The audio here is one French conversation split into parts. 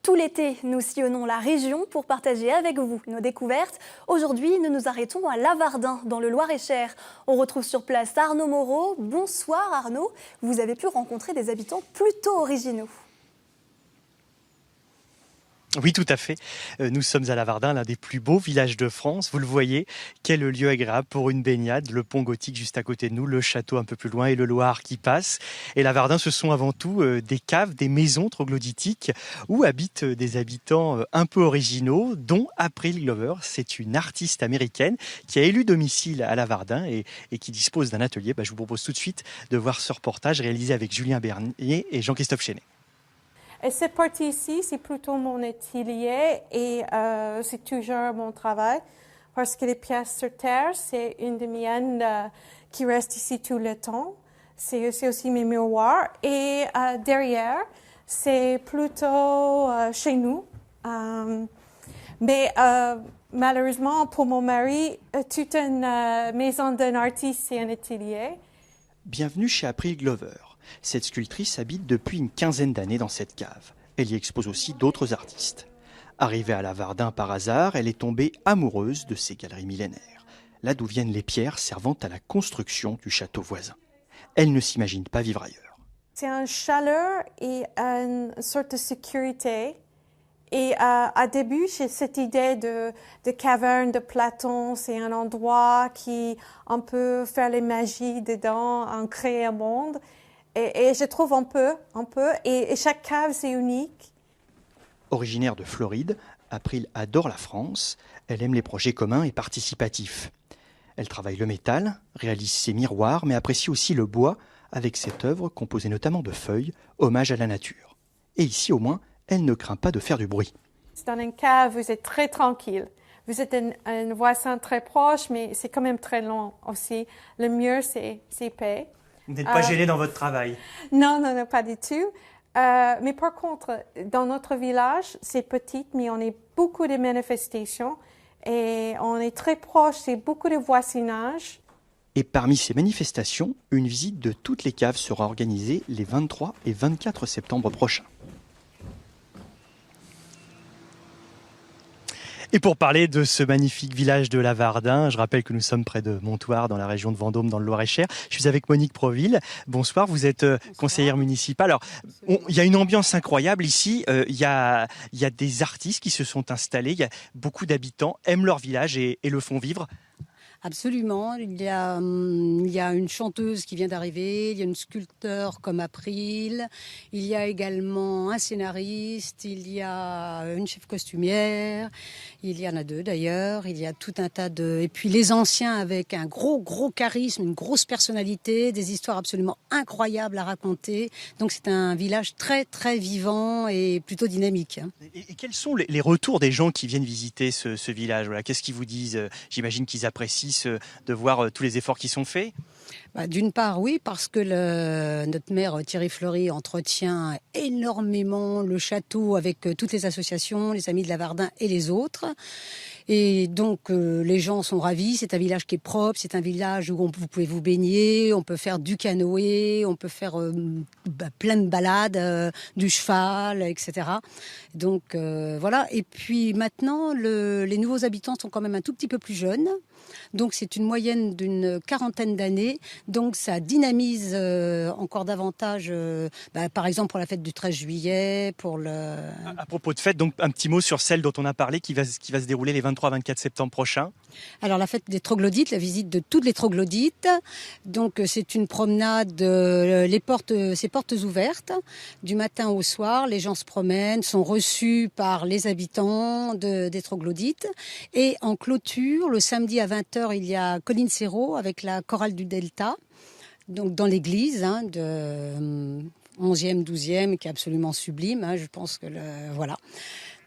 Tout l'été, nous sillonnons la région pour partager avec vous nos découvertes. Aujourd'hui, nous nous arrêtons à Lavardin, dans le Loir-et-Cher. On retrouve sur place Arnaud Moreau. Bonsoir Arnaud, vous avez pu rencontrer des habitants plutôt originaux. Oui, tout à fait. Nous sommes à Lavardin, l'un des plus beaux villages de France. Vous le voyez, quel lieu agréable pour une baignade. Le pont gothique juste à côté de nous, le château un peu plus loin et le Loir qui passe. Et Lavardin, ce sont avant tout des caves, des maisons troglodytiques où habitent des habitants un peu originaux, dont April Glover. C'est une artiste américaine qui a élu domicile à Lavardin et qui dispose d'un atelier. Je vous propose tout de suite de voir ce reportage réalisé avec Julien Bernier et Jean-Christophe Chenet. Et cette partie ici, c'est plutôt mon atelier et c'est toujours mon travail parce que les pièces sur terre, c'est une des miennes qui reste ici tout le temps. C'est aussi mes miroirs. Et derrière, c'est plutôt chez nous. Mais malheureusement, pour mon mari, toute une maison d'un artiste, c'est un atelier. Bienvenue chez April Glover. Cette sculptrice habite depuis une quinzaine d'années dans cette cave. Elle y expose aussi d'autres artistes. Arrivée à Lavardin par hasard, elle est tombée amoureuse de ces galeries millénaires, là d'où viennent les pierres servant à la construction du château voisin. Elle ne s'imagine pas vivre ailleurs. C'est une chaleur et une sorte de sécurité. Et à début, j'ai cette idée de caverne de Platon. C'est un endroit qui on peut faire les magies dedans, en créer un monde. Et je trouve on peut. Et chaque cave, c'est unique. Originaire de Floride, April adore la France. Elle aime les projets communs et participatifs. Elle travaille le métal, réalise ses miroirs, mais apprécie aussi le bois, avec cette œuvre composée notamment de feuilles, hommage à la nature. Et ici, au moins, elle ne craint pas de faire du bruit. Dans une cave, vous êtes très tranquille. Vous êtes un voisin très proche, mais c'est quand même très long aussi. Le mieux, c'est paix. Vous n'êtes pas gêné dans votre travail? Non, pas du tout. Mais par contre, dans notre village, c'est petit, mais on a beaucoup de manifestations et on est très proche, c'est beaucoup de voisinage. Et parmi ces manifestations, une visite de toutes les caves sera organisée les 23 et 24 septembre prochains. Et pour parler de ce magnifique village de Lavardin, je rappelle que nous sommes près de Montoire, dans la région de Vendôme, dans le Loir-et-Cher. Je suis avec Monique Proville. Bonsoir, vous êtes conseillère municipale. Alors, il y a une ambiance incroyable ici. Il y a des artistes qui se sont installés. Il y a beaucoup d'habitants, aiment leur village et le font vivre. Absolument. Il y a une chanteuse qui vient d'arriver, il y a une sculpteur comme April, il y a également un scénariste, il y a une chef costumière, il y en a deux d'ailleurs, il y a tout un tas de... Et puis les anciens avec un gros charisme, une grosse personnalité, des histoires absolument incroyables à raconter. Donc c'est un village très vivant et plutôt dynamique. Et quels sont les retours des gens qui viennent visiter ce village? Voilà, qu'est-ce qu'ils vous disent? J'imagine qu'ils apprécient de voir tous les efforts qui sont faits. D'une part, oui, parce que notre maire Thierry Fleury entretient énormément le château avec toutes les associations, les Amis de Lavardin et les autres. Et donc, les gens sont ravis. C'est un village qui est propre, c'est un village où vous pouvez vous baigner, on peut faire du canoë, on peut faire plein de balades, du cheval, etc. Donc, voilà. Et puis maintenant, les nouveaux habitants sont quand même un tout petit peu plus jeunes. Donc c'est une moyenne d'une quarantaine d'années, donc ça dynamise encore davantage, par exemple pour la fête du 13 juillet, pour le... À propos de fête, donc un petit mot sur celle dont on a parlé qui va se dérouler les 23-24 septembre prochains. Alors la fête des troglodytes, la visite de toutes les troglodytes, donc c'est une promenade, c'est portes ouvertes, du matin au soir, les gens se promènent, sont reçus par les habitants des troglodytes, et en clôture, le samedi à 20h, il y a Colline Serrault avec la chorale du Delta, donc dans l'église de 11e, 12e, qui est absolument sublime. Je pense que voilà.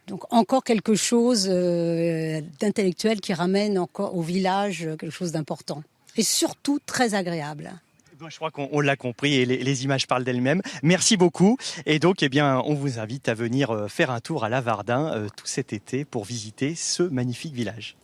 Donc encore quelque chose d'intellectuel qui ramène encore au village quelque chose d'important. Et surtout très agréable. Je crois qu'on l'a compris et les images parlent d'elles-mêmes. Merci beaucoup. Et donc, on vous invite à venir faire un tour à Lavardin tout cet été pour visiter ce magnifique village.